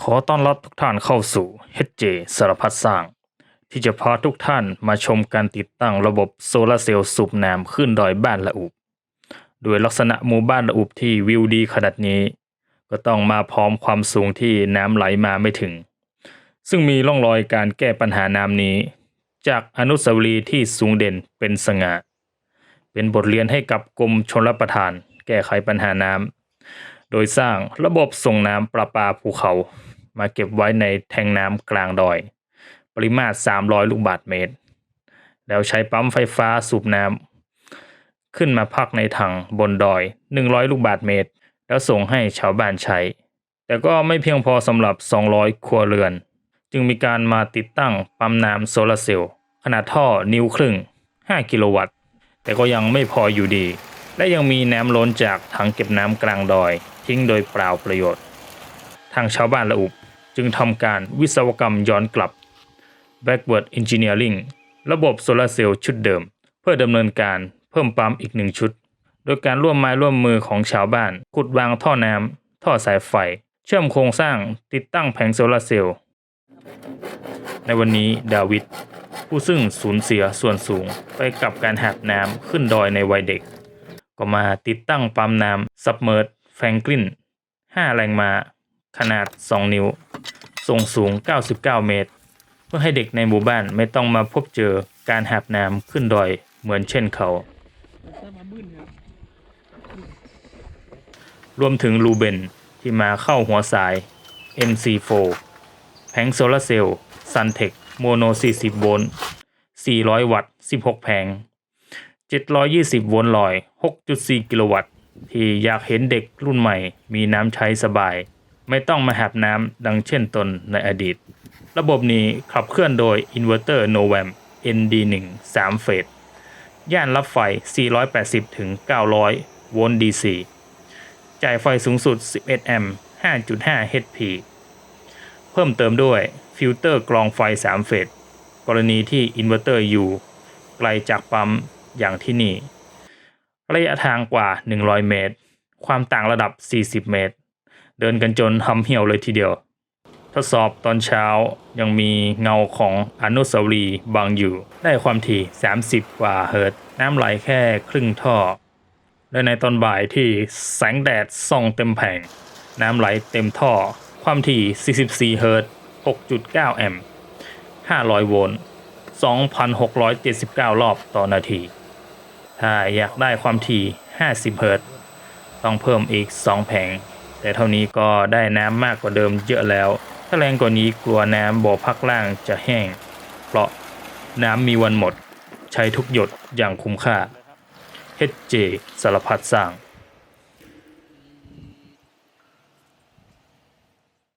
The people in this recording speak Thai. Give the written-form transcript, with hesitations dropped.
ขอต้อนรับทุกท่านเข้าสู่ HJ สารพัดสร้างที่จะพาทุกท่านมาชมการติดตั้งระบบโซลาร์เซลล์สูบน้ำขึ้นดอยบ้านละอุโดยลักษณะหมู่บ้านละอุที่วิวดีขนาดนี้ก็ต้องมาพร้อมความสูงที่น้ำไหลมาไม่ถึงซึ่งมีร่องรอยการแก้ปัญหาน้ำนี้จากอนุสาวรีย์ที่สูงเด่นเป็นสง่าเป็นบทเรียนให้กับกรมชลประทานแก้ไขปัญหาน้ำโดยสร้างระบบส่งน้ำประปาภูเขามาเก็บไว้ในแทงน้ำกลางดอยปริมาตร300ลูกบาศก์เมตรแล้วใช้ปั๊มไฟฟ้าสูบน้ำขึ้นมาพักในถังบนดอย100ลูกบาศก์เมตรแล้วส่งให้ชาวบ้านใช้แต่ก็ไม่เพียงพอสำหรับ200ครัวเรือนจึงมีการมาติดตั้งปั๊มน้ำโซลาร์เซลล์ขนาดท่อนิ้วครึ่ง5กิโลวัตต์แต่ก็ยังไม่พออยู่ดีและยังมีน้ำล้นจากถังเก็บน้ำกลางดอยทิ้งโดยเปล่าประโยชน์ทางชาวบ้านละอุจึงทำการวิศวกรรมย้อนกลับ backward engineering ระบบโซลาร์เซลล์ชุดเดิมเพื่อดำเนินการเพิ่มปั๊มอีก1ชุดโดยการร่วมไม้ร่วมมือของชาวบ้านขุดวางท่อน้ำท่อสายไฟเชื่อมโครงสร้างติดตั้งแผงโซลาร์เซลล์ในวันนี้ดาวิดผู้ซึ่งสูญเสียส่วนสูงไปกับการหาบน้ำขึ้นดอยในวัยเด็กก็มาติดตั้งปั๊มน้ำ Submerged Franklin 5 แรงม้าขนาด2นิ้วทรงสูง99เมตรเพื่อให้เด็กในหมู่บ้านไม่ต้องมาพบเจอการหาบน้ำขึ้นดอยเหมือนเช่นเขารวมถึงลูเบนที่มาเข้าหัวสาย MC4 แผงโซลาร์เซลล์ Suntech โมโน40โวลต์400วัตต์16แผง720โวลต์ลอย 6.4 กิโลวัตต์ที่อยากเห็นเด็กรุ่นใหม่มีน้ำใช้สบายไม่ต้องมาหาบน้ำดังเช่นตนในอดีตระบบนี้ขับเคลื่อนโดยอินเวอร์เตอร์ Novamp ND1 3 เฟสย่านรับไฟ480ถึง900โวลต์ DC จ่ายไฟสูงสุด11แอมป์ 5.5 HP เพิ่มเติมด้วยฟิลเตอร์กรองไฟ3เฟสกรณีที่อินเวอร์เตอร์อยู่ไกลจากปั๊มอย่างที่นี่ระยะทางกว่า100เมตรความต่างระดับ40เมตรเดินกันจนหำเหี่ยวเลยทีเดียวทดสอบตอนเช้ายังมีเงาของอนุสาวรีย์บังอยู่ได้ความถี่30กว่าเฮิรตซ์น้ำไหลแค่ครึ่งท่อและในตอนบ่ายที่แสงแดดส่องเต็มแผงน้ำไหลเต็มท่อความถี่44เฮิรตซ์ 6.9 แอมป์500โวลต์ 2,679 รอบต่อนาทีถ้าอยากได้ความถี่50เฮิรตซ์ต้องเพิ่มอีก2แผงแต่เท่านี้ก็ได้น้ำมากกว่าเดิมเยอะแล้วถ้าแรงกว่านี้กลัวน้ำบ่อพักล่างจะแห้งเพราะน้ำมีวันหมดใช้ทุกหยดอย่างคุ้มค่า HJ สารพัดสร้าง